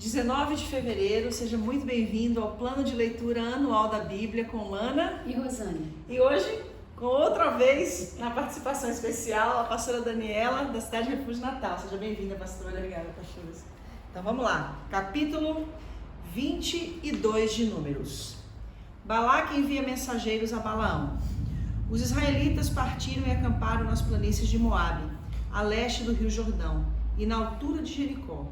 19 de fevereiro, seja muito bem-vindo ao plano de leitura anual da Bíblia com Lana e Rosânia. E hoje, com outra vez, na participação especial, a pastora Daniela, da Cidade de Refúgio Natal. Seja bem-vinda, pastora. Obrigada, pastora. Então vamos lá, capítulo 22 de Números. Balaque envia mensageiros a Balaão. Os israelitas partiram e acamparam nas planícies de Moabe, a leste do rio Jordão, e na altura de Jericó,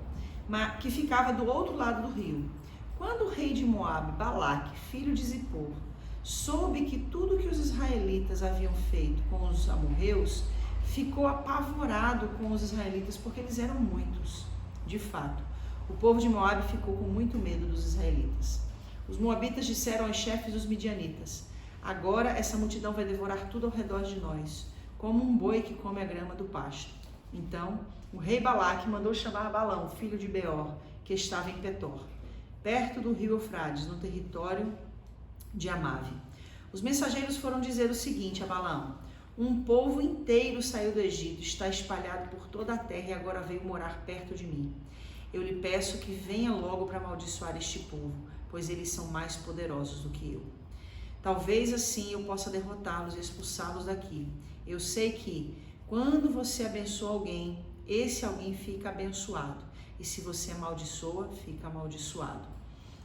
que ficava do outro lado do rio. Quando o rei de Moabe, Balaque, filho de Zippor, soube que tudo que os israelitas haviam feito com os amorreus, ficou apavorado com os israelitas, porque eles eram muitos. De fato, o povo de Moabe ficou com muito medo dos israelitas. Os moabitas disseram aos chefes dos midianitas: agora essa multidão vai devorar tudo ao redor de nós, como um boi que come a grama do pasto. Então, o rei Balaque mandou chamar Balaão, filho de Beor, que estava em Petor, perto do rio Eufrates, no território de Amave. Os mensageiros foram dizer o seguinte a Balaão: um povo inteiro saiu do Egito, está espalhado por toda a terra e agora veio morar perto de mim. Eu lhe peço que venha logo para amaldiçoar este povo, pois eles são mais poderosos do que eu. Talvez assim eu possa derrotá-los e expulsá-los daqui. Eu sei que, quando você abençoa alguém, esse alguém fica abençoado, e se você amaldiçoa, fica amaldiçoado.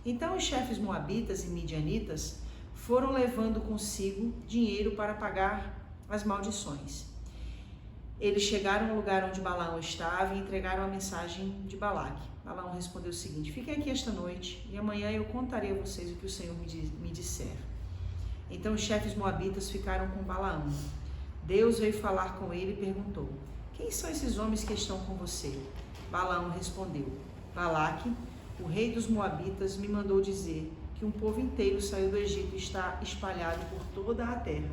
Então os chefes moabitas e midianitas foram levando consigo dinheiro para pagar as maldições. Eles chegaram ao lugar onde Balaão estava e entregaram a mensagem de Balaque. Balaão respondeu o seguinte: fiquem aqui esta noite e amanhã eu contarei a vocês o que o Senhor me disser. Então os chefes moabitas ficaram com Balaão. Deus veio falar com ele e perguntou: quem são esses homens que estão com você? Balaão respondeu: Balaque, o rei dos moabitas, me mandou dizer que um povo inteiro saiu do Egito e está espalhado por toda a terra.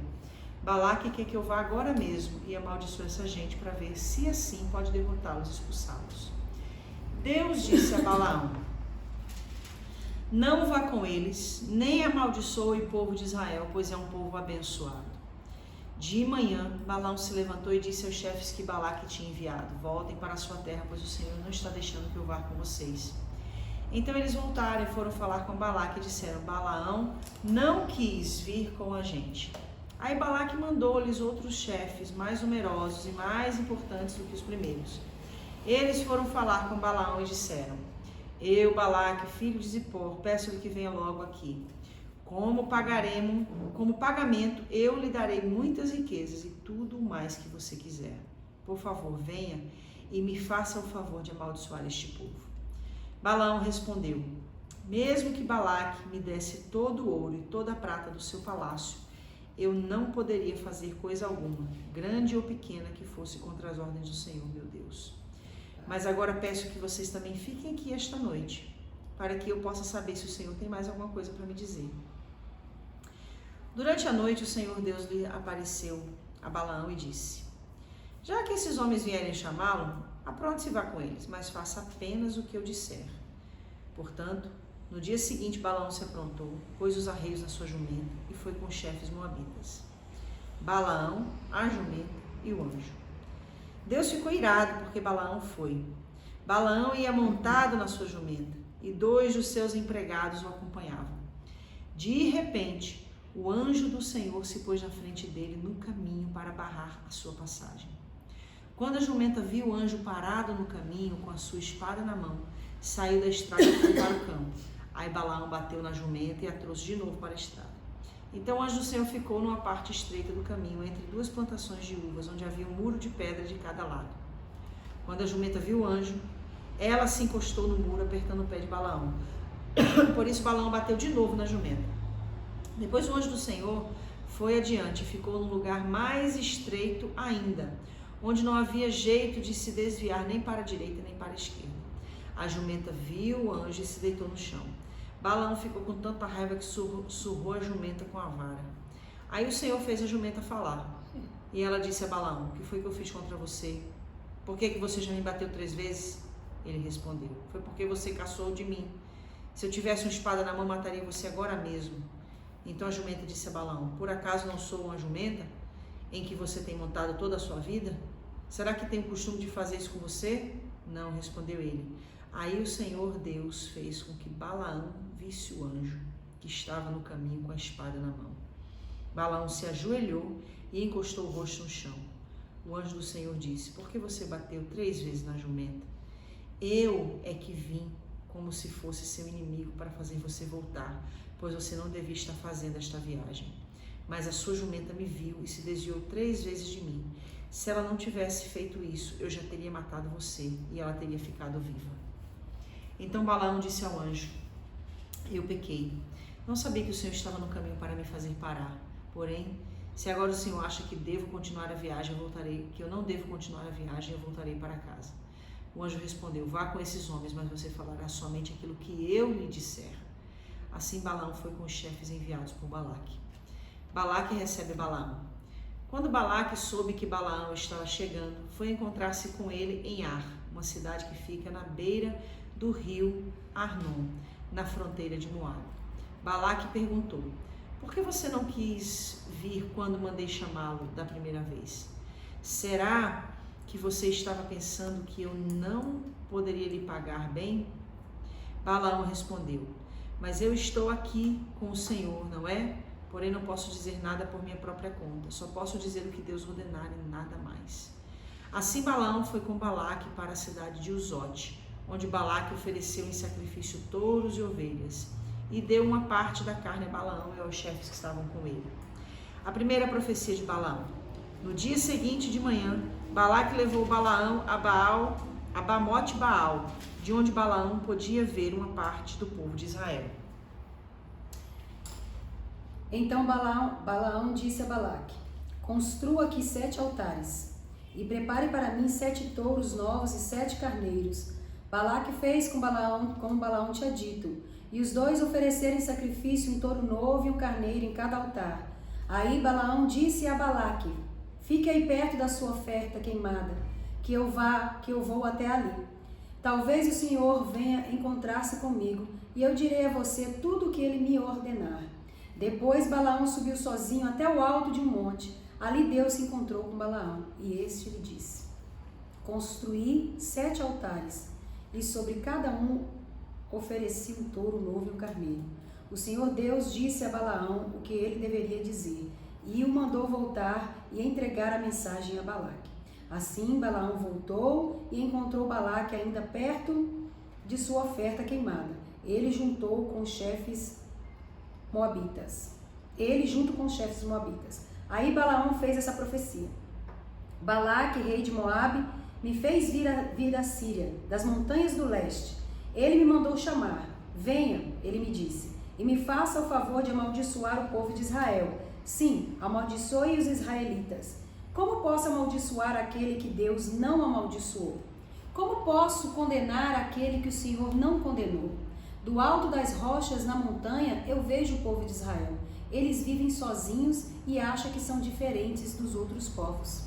Balaque quer que eu vá agora mesmo e amaldiçoe essa gente para ver se assim pode derrotá-los e expulsá-los. Deus disse a Balaão: não vá com eles, nem amaldiçoe o povo de Israel, pois é um povo abençoado. De manhã, Balaão se levantou e disse aos chefes que Balaque tinha enviado: voltem para a sua terra, pois o Senhor não está deixando que eu vá com vocês. Então eles voltaram e foram falar com Balaque e disseram: Balaão não quis vir com a gente. Aí Balaque mandou-lhes outros chefes mais numerosos e mais importantes do que os primeiros. Eles foram falar com Balaão e disseram: eu, Balaque, filho de Zippor, peço-lhe que venha logo aqui. Como pagamento, eu lhe darei muitas riquezas e tudo o mais que você quiser. Por favor, venha e me faça o favor de amaldiçoar este povo. Balaão respondeu: mesmo que Balaque me desse todo o ouro e toda a prata do seu palácio, eu não poderia fazer coisa alguma, grande ou pequena, que fosse contra as ordens do Senhor, meu Deus. Mas agora peço que vocês também fiquem aqui esta noite, para que eu possa saber se o Senhor tem mais alguma coisa para me dizer. Durante a noite, o Senhor Deus lhe apareceu a Balaão e disse: já que esses homens vierem chamá-lo, apronte-se e vá com eles, mas faça apenas o que eu disser. Portanto, no dia seguinte, Balaão se aprontou, pôs os arreios na sua jumenta e foi com os chefes moabitas. Balaão, a jumenta e o anjo. Deus ficou irado porque Balaão foi. Balaão ia montado na sua jumenta e 2 dos seus empregados o acompanhavam. De repente, o anjo do Senhor se pôs na frente dele no caminho para barrar a sua passagem. Quando a jumenta viu o anjo parado no caminho com a sua espada na mão, saiu da estrada e foi para o campo. Aí Balaão bateu na jumenta e a trouxe de novo para a estrada. Então o anjo do Senhor ficou numa parte estreita do caminho, entre 2 plantações de uvas, onde havia um muro de pedra de cada lado. Quando a jumenta viu o anjo, ela se encostou no muro, apertando o pé de Balaão. Por isso Balaão bateu de novo na jumenta. Depois o anjo do Senhor foi adiante e ficou num lugar mais estreito ainda, onde não havia jeito de se desviar nem para a direita nem para a esquerda. A jumenta viu o anjo e se deitou no chão. Balaão ficou com tanta raiva que surrou a jumenta com a vara. Aí o Senhor fez a jumenta falar. E ela disse a Balaão: o que foi que eu fiz contra você? Por que você já me bateu 3 vezes? Ele respondeu: foi porque você caçou de mim. Se eu tivesse uma espada na mão, mataria você agora mesmo. Então a jumenta disse a Balaão: por acaso não sou uma jumenta em que você tem montado toda a sua vida? Será que tem o costume de fazer isso com você? Não, respondeu ele. Aí o Senhor Deus fez com que Balaão visse o anjo que estava no caminho com a espada na mão. Balaão se ajoelhou e encostou o rosto no chão. O anjo do Senhor disse: por que você bateu 3 vezes na jumenta? Eu é que vim como se fosse seu inimigo para fazer você voltar, pois você não devia estar fazendo esta viagem. Mas a sua jumenta me viu e se desviou 3 vezes de mim. Se ela não tivesse feito isso, eu já teria matado você e ela teria ficado viva. Então Balaão disse ao anjo: eu pequei. Não sabia que o Senhor estava no caminho para me fazer parar. Porém, se agora o Senhor acha que devo continuar a viagem, que eu não devo continuar a viagem, eu voltarei para casa. O anjo respondeu: vá com esses homens, mas você falará somente aquilo que eu lhe disser. Assim Balaão foi com os chefes enviados por Balaque. Balaque recebe Balaão. Quando Balaque soube que Balaão estava chegando, foi encontrar-se com ele em Ar, uma cidade que fica na beira do rio Arnon, na fronteira de Moabe. Balaque perguntou: por que você não quis vir quando mandei chamá-lo da primeira vez? Será que você estava pensando que eu não poderia lhe pagar bem? Balaão respondeu: mas eu estou aqui com o Senhor, não é? Porém não posso dizer nada por minha própria conta, só posso dizer o que Deus ordenar e nada mais. Assim Balaão foi com Balaque para a cidade de Uzote, onde Balaque ofereceu em sacrifício touros e ovelhas, e deu uma parte da carne a Balaão e aos chefes que estavam com ele. A primeira profecia de Balaão. No dia seguinte de manhã, Balaque levou Balaão a Bamote Baal, de onde Balaão podia ver uma parte do povo de Israel. Então Balaão disse a Balaque: construa aqui 7 altares, e prepare para mim 7 touros novos e 7 carneiros. Balaque fez com Balaão como Balaão tinha dito, e os dois ofereceram em sacrifício um touro novo e um carneiro em cada altar. Aí Balaão disse a Balaque: fique aí perto da sua oferta queimada, que eu vou até ali. Talvez o Senhor venha encontrar-se comigo, e eu direi a você tudo o que ele me ordenar. Depois Balaão subiu sozinho até o alto de um monte. Ali Deus se encontrou com Balaão, e este lhe disse: construí 7 altares, e sobre cada um ofereci um touro novo e um carneiro. O Senhor Deus disse a Balaão o que ele deveria dizer, e o mandou voltar e entregar a mensagem a Balaque. Assim Balaão voltou e encontrou Balaque ainda perto de sua oferta queimada. Ele junto com os chefes moabitas. Aí Balaão fez essa profecia: Balaque, rei de Moabe, me fez vir da Síria, das montanhas do leste. Ele me mandou chamar. Venha, ele me disse, e me faça o favor de amaldiçoar o povo de Israel. Sim, amaldiçoe os israelitas. Como posso amaldiçoar aquele que Deus não amaldiçoou? Como posso condenar aquele que o Senhor não condenou? Do alto das rochas na montanha eu vejo o povo de Israel. Eles vivem sozinhos e acham que são diferentes dos outros povos.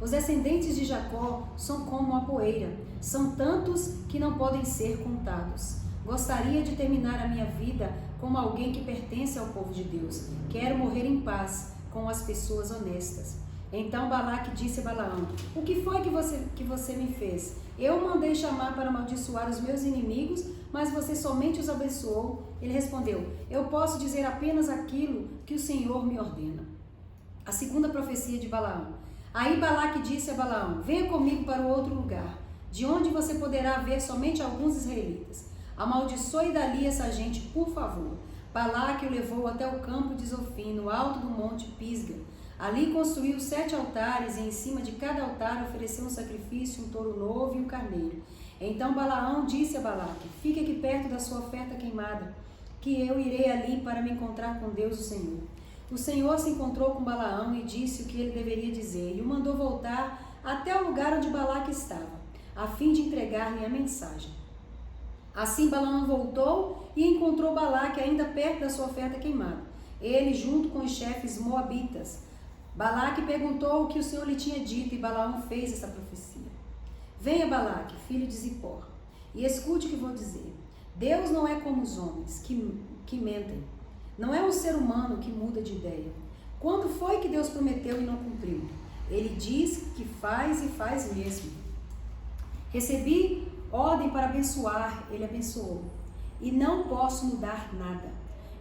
Os descendentes de Jacó são como a poeira, são tantos que não podem ser contados. Gostaria de terminar a minha vida como alguém que pertence ao povo de Deus. Quero morrer em paz com as pessoas honestas. Então Balaque disse a Balaão: o que foi que você me fez? Eu mandei chamar para amaldiçoar os meus inimigos, mas você somente os abençoou. Ele respondeu: eu posso dizer apenas aquilo que o Senhor me ordena. A segunda profecia de Balaão. Aí Balaque disse a Balaão: venha comigo para o outro lugar, de onde você poderá ver somente alguns israelitas. Amaldiçoe dali essa gente, por favor. Balaque o levou até o campo de Zofim, no alto do monte Pisga. Ali construiu 7 altares, e em cima de cada altar ofereceu um sacrifício, um touro novo e um carneiro. Então Balaão disse a Balaque: fique aqui perto da sua oferta queimada, que eu irei ali para me encontrar com Deus o Senhor. O Senhor se encontrou com Balaão e disse o que ele deveria dizer, e o mandou voltar até o lugar onde Balaque estava, a fim de entregar-lhe a mensagem. Assim Balaão voltou e encontrou Balaque ainda perto da sua oferta queimada, ele junto com os chefes moabitas. Balaque perguntou o que o Senhor lhe tinha dito, e Balaão fez essa profecia. Venha, Balaque, filho de Zippor, e escute o que vou dizer. Deus não é como os homens que mentem. Não é um ser humano que muda de ideia. Quando foi que Deus prometeu e não cumpriu? Ele diz que faz e faz mesmo. Recebi ordem para abençoar, ele abençoou. E não posso mudar nada.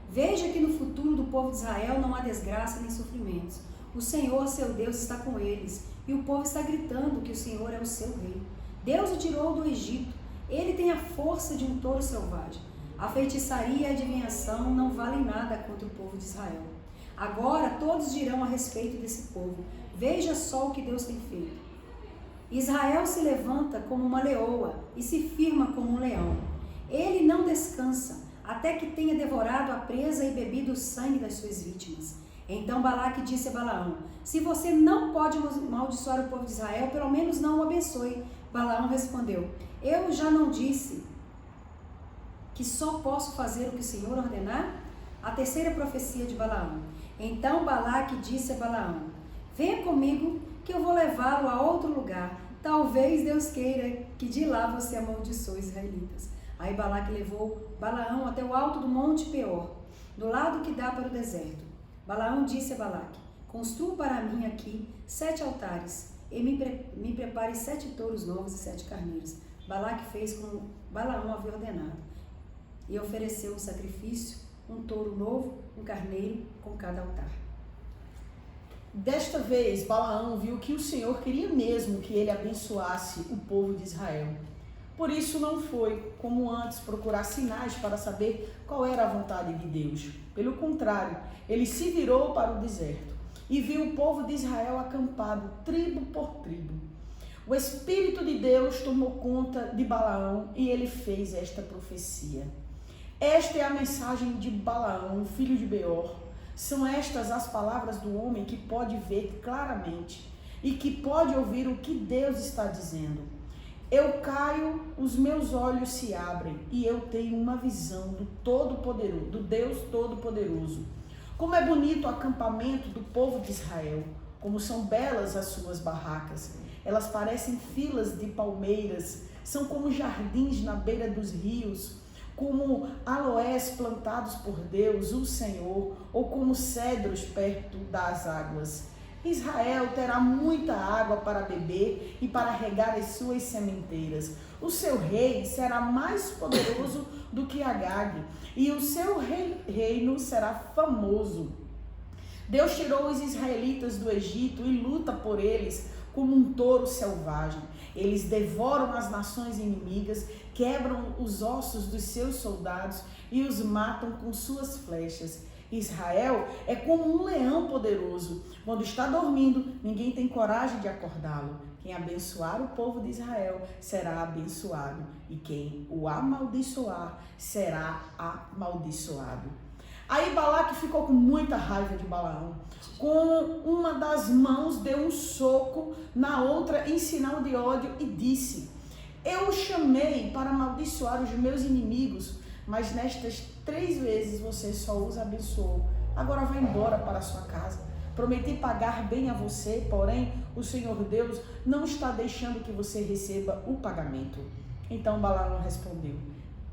Veja que no futuro do povo de Israel não há desgraça nem sofrimentos. O Senhor, seu Deus, está com eles, e o povo está gritando que o Senhor é o seu rei. Deus o tirou do Egito. Ele tem a força de um touro selvagem. A feitiçaria e a adivinhação não valem nada contra o povo de Israel. Agora todos dirão a respeito desse povo: veja só o que Deus tem feito. Israel se levanta como uma leoa e se firma como um leão. Ele não descansa até que tenha devorado a presa e bebido o sangue das suas vítimas. Então Balaque disse a Balaão: se você não pode amaldiçoar o povo de Israel, pelo menos não o abençoe. Balaão respondeu: eu já não disse que só posso fazer o que o Senhor ordenar? A terceira profecia de Balaão. Então Balaque disse a Balaão: venha comigo que eu vou levá-lo a outro lugar. Talvez Deus queira que de lá você amaldiçoe os israelitas. Aí Balaque levou Balaão até o alto do monte Peor, do lado que dá para o deserto. Balaão disse a Balaque: construa para mim aqui 7 altares e me prepare 7 touros novos e 7 carneiros. Balaque fez como Balaão havia ordenado e ofereceu um sacrifício, um touro novo, um carneiro com cada altar. Desta vez, Balaão viu que o Senhor queria mesmo que ele abençoasse o povo de Israel. Por isso não foi, como antes, procurar sinais para saber qual era a vontade de Deus. Pelo contrário, ele se virou para o deserto e viu o povo de Israel acampado, tribo por tribo. O Espírito de Deus tomou conta de Balaão e ele fez esta profecia. Esta é a mensagem de Balaão, filho de Beor. São estas as palavras do homem que pode ver claramente e que pode ouvir o que Deus está dizendo. Eu caio, os meus olhos se abrem e eu tenho uma visão do Todo-Poderoso, do Deus Todo-Poderoso. Como é bonito o acampamento do povo de Israel, como são belas as suas barracas. Elas parecem filas de palmeiras, são como jardins na beira dos rios, como aloés plantados por Deus, o Senhor, ou como cedros perto das águas. Israel terá muita água para beber e para regar as suas sementeiras. O seu rei será mais poderoso do que Agag, e o seu reino será famoso. Deus tirou os israelitas do Egito e luta por eles como um touro selvagem. Eles devoram as nações inimigas, quebram os ossos dos seus soldados e os matam com suas flechas. Israel é como um leão poderoso. Quando está dormindo, ninguém tem coragem de acordá-lo. Quem abençoar o povo de Israel será abençoado, e quem o amaldiçoar será amaldiçoado. Aí Balaque ficou com muita raiva de Balaão. Com uma das mãos deu um soco na outra em sinal de ódio e disse: eu o chamei para amaldiçoar os meus inimigos, mas nestas 3 vezes você só os abençoou. Agora vá embora para a sua casa. Prometi pagar bem a você, porém o Senhor Deus não está deixando que você receba o pagamento. Então Balaão respondeu: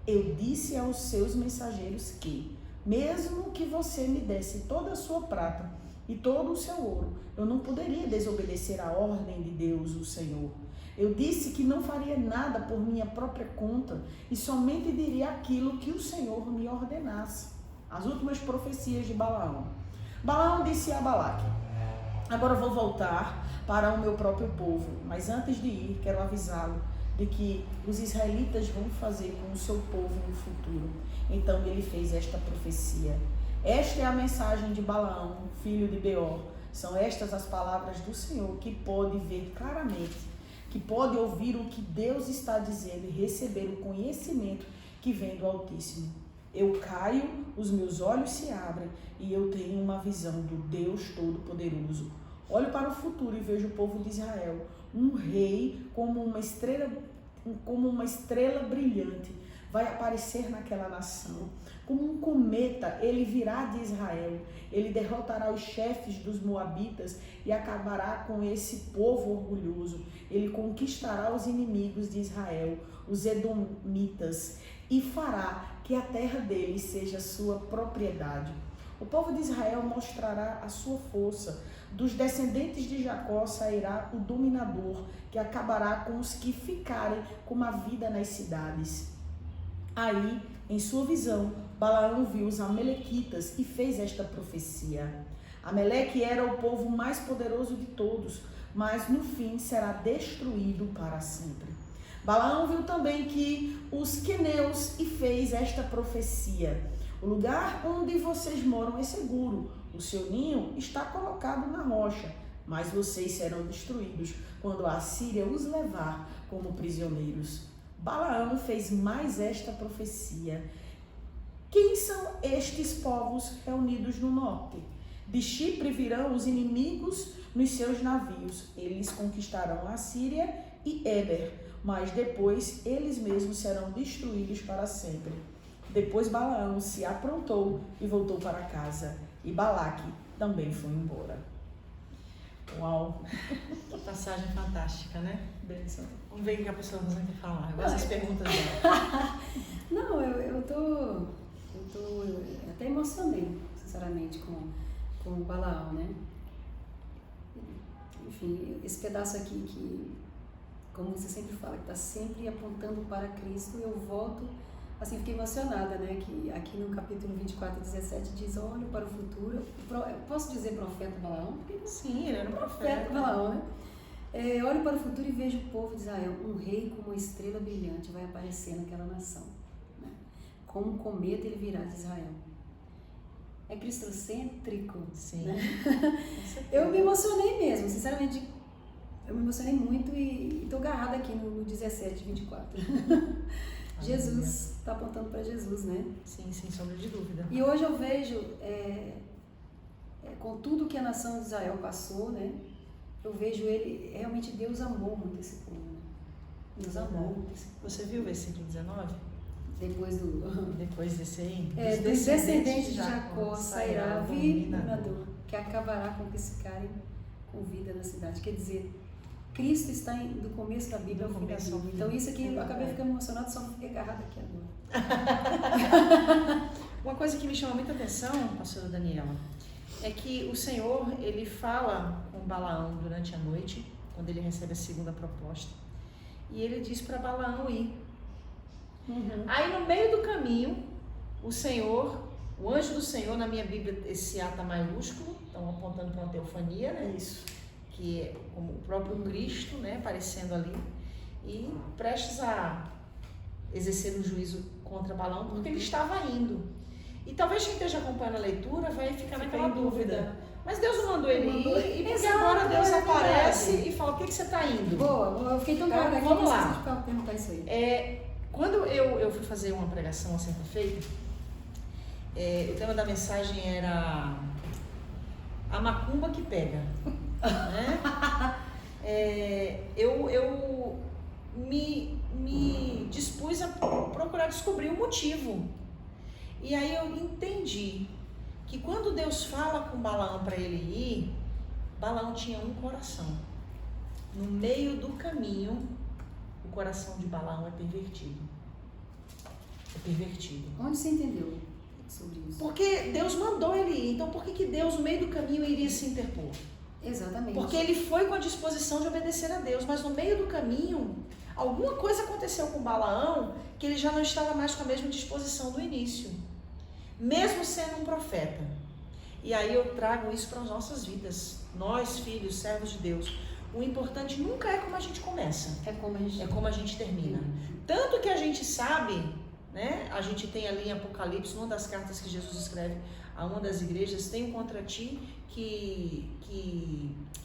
eu disse aos seus mensageiros que, mesmo que você me desse toda a sua prata e todo o seu ouro, eu não poderia desobedecer a ordem de Deus, o Senhor. Eu disse que não faria nada por minha própria conta e somente diria aquilo que o Senhor me ordenasse. As últimas profecias de Balaão. Balaão disse a Balaque: agora vou voltar para o meu próprio povo, mas antes de ir, quero avisá-lo de que os israelitas vão fazer com o seu povo no futuro. Então ele fez esta profecia. Esta é a mensagem de Balaão, filho de Beor. São estas as palavras do Senhor, que pode ver claramente, que pode ouvir o que Deus está dizendo e receber o conhecimento que vem do Altíssimo. Eu caio, os meus olhos se abrem e eu tenho uma visão do Deus Todo-Poderoso. Olho para o futuro e vejo o povo de Israel, um rei como uma estrela brilhante, vai aparecer naquela nação. Como um cometa, ele virá de Israel. Ele derrotará os chefes dos moabitas e acabará com esse povo orgulhoso. Ele conquistará os inimigos de Israel, os edomitas, e fará que a terra deles seja sua propriedade. O povo de Israel mostrará a sua força. Dos descendentes de Jacó sairá o dominador, que acabará com os que ficarem com uma vida nas cidades. Aí, em sua visão, Balaão viu os amalequitas e fez esta profecia. Amaleque era o povo mais poderoso de todos, mas no fim será destruído para sempre. Balaão viu também que os queneus e fez esta profecia. O lugar onde vocês moram é seguro. O seu ninho está colocado na rocha, mas vocês serão destruídos quando a Assíria os levar como prisioneiros. Balaão fez mais esta profecia. Quem são estes povos reunidos no norte? De Chipre virão os inimigos nos seus navios. Eles conquistarão a Síria e Éber, mas depois eles mesmos serão destruídos para sempre. Depois Balaão se aprontou e voltou para casa. E Balaque também foi embora. Uau! Passagem fantástica, né? Benção. Vamos ver o que a pessoa nos quer falar. Eu gosto das perguntas dela. Não, eu tô até emocionei, sinceramente, com o Balaão, né? Enfim, esse pedaço aqui que, como você sempre fala, que está sempre apontando para Cristo, eu volto, assim, fiquei emocionada, né? Que aqui no capítulo 24, 17 diz, olho para o futuro. Posso dizer profeta Balaão? Porque Sim, ele era um profeta. Balaão, né? Olho para o futuro e vejo o povo de Israel, um rei como uma estrela brilhante vai aparecer naquela nação, né? Como um cometa ele virá de Israel. É cristocêntrico, Sim. Né? Eu me emocionei mesmo, sinceramente, eu me emocionei muito e estou agarrada aqui no 17, 24. Jesus, está apontando para Jesus, né? Sim, sem sombra de dúvida. E hoje eu vejo, com tudo que a nação de Israel passou, né? Eu vejo realmente Deus amou muito esse povo, né? Deus amou muito esse povo. Você viu o versículo 19? Depois desse aí? Dos descendentes de Jacó sairá o dominador, que acabará com que ficarem com vida na cidade. Quer dizer, Cristo está do começo da Bíblia ao fim da Bíblia. Então isso aqui, eu acabei ficando emocionada, só não fiquei agarrada aqui agora. Uma coisa que me chama muita atenção, pastora Daniela, é que o Senhor, ele fala com Balaão durante a noite, quando ele recebe a segunda proposta, e ele diz para Balaão ir. Uhum. Aí no meio do caminho, o anjo do Senhor, na minha Bíblia esse A tá maiúsculo, estão apontando para uma teofania, né? Isso. Que é como o próprio Cristo, né, aparecendo ali, e prestes a exercer um juízo contra Balaão, porque ele estava indo. E talvez quem esteja acompanhando a leitura vai ficar naquela dúvida. Mas Deus não mandou ele ir, e porque agora Deus aparece e fala, por que você está indo? Boa, eu fiquei tão agarrada aqui, vamos não lá. sei se perguntar isso aí. Quando eu fui fazer uma pregação a certa feita, o tema da mensagem era a macumba que pega. Né? Eu me dispus a procurar descobrir o motivo. E aí eu entendi que quando Deus fala com Balaão para ele ir, Balaão tinha um coração. No meio do caminho, o coração de Balaão é pervertido. É pervertido. Onde você entendeu sobre isso? Porque Deus mandou ele ir. Então por que Deus, no meio do caminho, iria se interpor? Exatamente. Porque ele foi com a disposição de obedecer a Deus, mas no meio do caminho, alguma coisa aconteceu com Balaão que ele já não estava mais com a mesma disposição do início, mesmo sendo um profeta. E aí eu trago isso para as nossas vidas, nós, filhos, servos de Deus. O importante nunca é como a gente começa, é como a gente termina. Tanto que a gente sabe, né? A gente tem ali em Apocalipse, numa das cartas que Jesus escreve a uma das igrejas, tenho contra ti que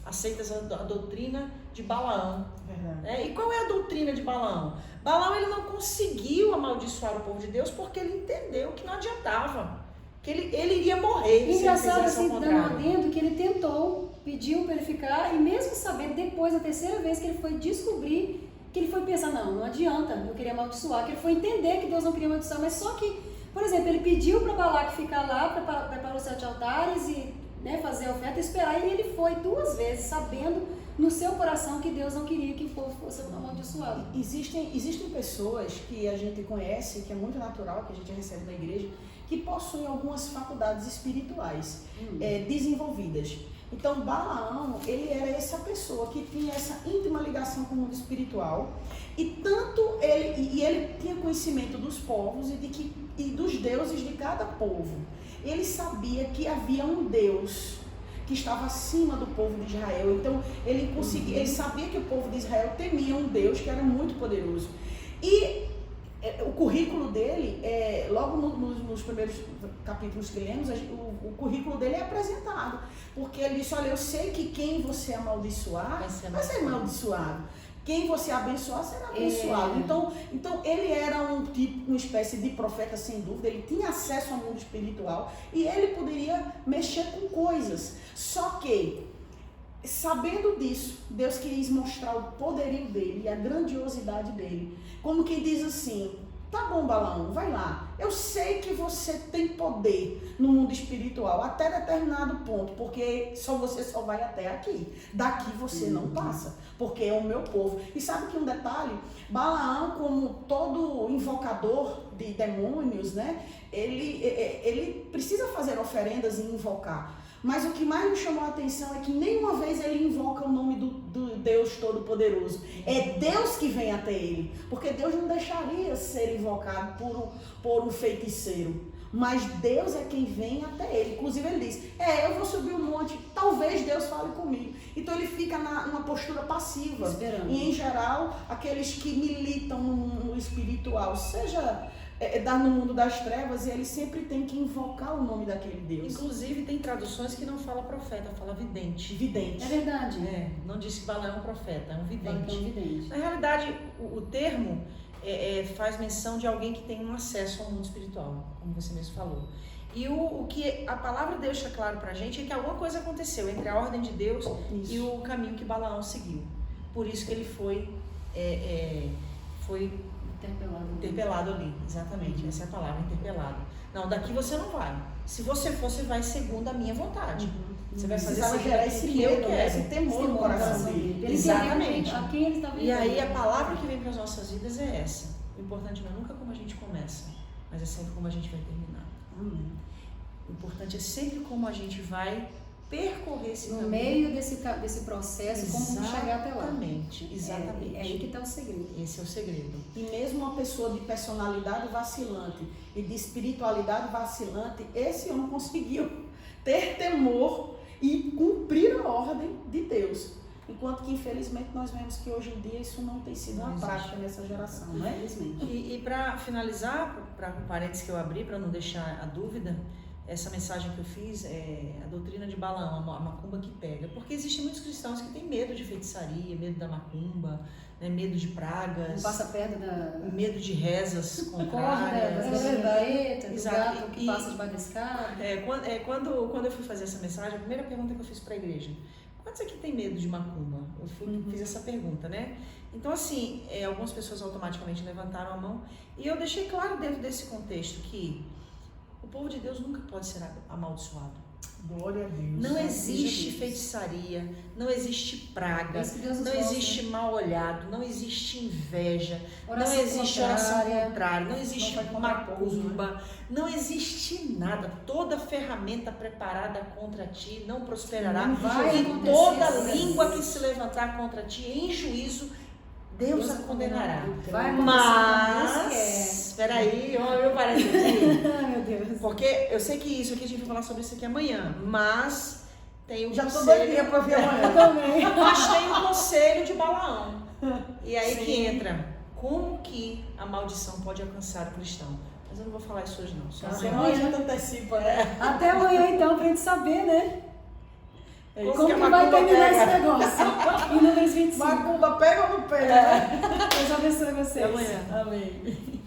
aceitas a doutrina de Balaão. Verdade. E qual é a doutrina de Balaão? Balaão, ele não conseguiu amaldiçoar o povo de Deus porque ele entendeu que não adiantava, que ele iria morrer. Engraçado, se ele fizesse ao assim, dando um contrário. adendo, que ele tentou, pediu para ele ficar, e mesmo sabendo, depois, a terceira vez que ele foi descobrir, que ele foi pensar, não adianta, eu queria amaldiçoar, que ele foi entender que Deus não queria amaldiçoar, mas só que, por exemplo, ele pediu para Balaque ficar lá, preparar os 7 altares e, né, fazer a oferta, esperar, e ele foi 2 vezes, sabendo no seu coração que Deus não queria que o povo fosse amaldiçoado. Existem pessoas que a gente conhece, que é muito natural, que a gente recebe na igreja, que possuem algumas faculdades espirituais desenvolvidas. Então, Balaão, ele era essa pessoa que tinha essa íntima ligação com o mundo espiritual, e tanto ele tinha conhecimento dos povos e dos deuses de cada povo. Ele sabia que havia um Deus que estava acima do povo de Israel. Então, ele sabia que o povo de Israel temia um Deus que era muito poderoso. E o currículo dele, logo nos primeiros capítulos que lemos, o currículo dele é apresentado. Porque ele disse, olha, eu sei que quem você amaldiçoar, vai ser amaldiçoado. Quem você abençoar, será abençoado. Então, ele era uma espécie de profeta, sem dúvida. Ele tinha acesso ao mundo espiritual e ele poderia mexer com coisas. Só que, sabendo disso, Deus quis mostrar o poderio dele e a grandiosidade dele. Como quem diz assim, tá bom, Balaão, vai lá. Eu sei que você tem poder no mundo espiritual até determinado ponto, porque você só vai até aqui. Daqui você não passa, porque é o meu povo. E sabe que um detalhe? Balaão, como todo invocador de demônios, né? Ele precisa fazer oferendas e invocar. Mas o que mais me chamou a atenção é que nenhuma vez ele invoca o nome do Deus Todo-Poderoso. É Deus que vem até ele. Porque Deus não deixaria ser invocado por um feiticeiro. Mas Deus é quem vem até ele. Inclusive ele diz, eu vou subir um monte, talvez Deus fale comigo. Então ele fica numa postura passiva. Esperando. E em geral, aqueles que militam no espiritual, seja no mundo das trevas, e ele sempre tem que invocar o nome daquele Deus. Inclusive tem traduções que não fala profeta, fala vidente. Vidente. É verdade. Não diz que Balaão é um profeta, é um vidente. É um vidente. Na realidade, o termo faz menção de alguém que tem um acesso ao mundo espiritual, como você mesmo falou. E o que a palavra de Deus deixa claro pra gente é que alguma coisa aconteceu entre a ordem de Deus e o caminho que Balaão seguiu. Por isso que ele foi interpelado ali, exatamente, essa é a palavra, interpelado. Não, daqui você não vai. Se você for, você vai segundo a minha vontade. Você vai fazer gerar esse medo, esse temor no coração dele. Exatamente. A quem ele está vivendo. E aí a palavra que vem para as nossas vidas é essa. O importante não é nunca como a gente começa, mas é sempre como a gente vai terminar. Amém. O importante é sempre como a gente vai percorrer esse caminho. No meio desse processo, como chegar até lá. Exatamente. É aí que está o segredo. Esse é o segredo. E mesmo uma pessoa de personalidade vacilante e de espiritualidade vacilante, esse homem conseguiu ter temor e cumprir a ordem de Deus. Enquanto que, infelizmente, nós vemos que hoje em dia isso não tem sido uma prática nessa geração, né? Infelizmente. E para finalizar, para o parênteses que eu abri, para não deixar a dúvida, essa mensagem que eu fiz é a doutrina de Balaão, a macumba que pega. Porque existem muitos cristãos que têm medo de feitiçaria, medo da macumba, né, medo de pragas. Não passa perto medo de rezas contrárias. Do gato que passa debaixo da escada. Quando eu fui fazer essa mensagem, a primeira pergunta que eu fiz para a igreja, quantos aqui tem medo de macumba? Eu fiz essa pergunta, né? Então, assim, algumas pessoas automaticamente levantaram a mão e eu deixei claro dentro desse contexto que o povo de Deus nunca pode ser amaldiçoado. Glória a Deus. Não existe feitiçaria, não existe praga, não existe mal olhado, não existe inveja, não existe oração contrária, não existe macumba, não existe nada. Toda ferramenta preparada contra ti não prosperará. E toda língua que se levantar contra ti em juízo, Deus a condenará. Mas, espera aí, eu parece aqui. Ai, meu Deus. Porque eu sei que isso aqui a gente vai falar sobre isso aqui amanhã, mas tem o Já tô conselho. doidinha pra ver amanhã também. Mas tem o conselho de Balaão. E aí Sim. que entra como que a maldição pode alcançar o cristão. Mas eu não vou falar isso hoje não. Só Amanhã já antecipa, né? Até amanhã então, pra gente saber, né? Como que que vai terminar esse negócio? Em números 25. Macumba pega ou não pega? Deus abençoe vocês. Até amanhã. Amém.